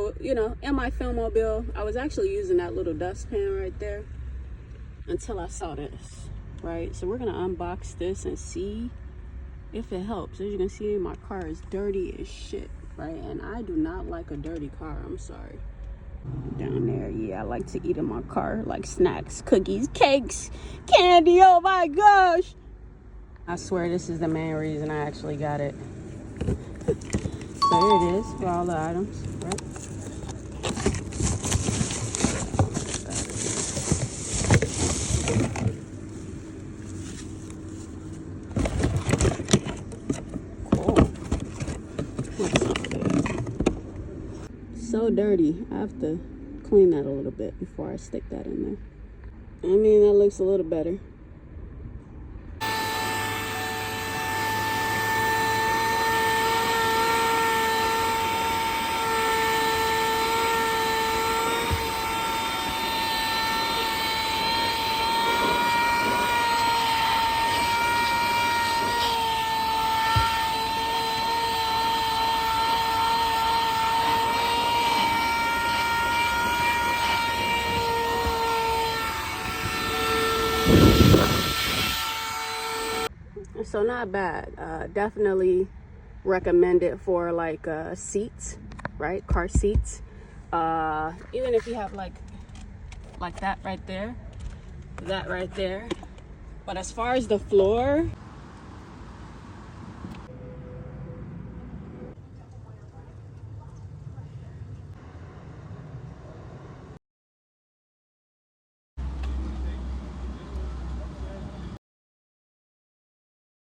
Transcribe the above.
So, you know, in my Filmobile, I was actually using that little dustpan right there until I saw this, right? So we're gonna unbox this and see if it helps. As you can see, my car is dirty as shit, right? And I do not like a dirty car, I'm sorry. Down there, yeah, I like to eat in my car, like snacks, cookies, cakes, candy, oh my gosh. I swear this is the main reason I actually got it. So here it is for all the items, right? Cool. What's up there? So dirty. I have to clean that a little bit before I stick that in there. I mean, that looks a little better. So not bad. Definitely recommend it for like seats, right? Car seats. Even if you have like that right there, that right there. But as far as the floor,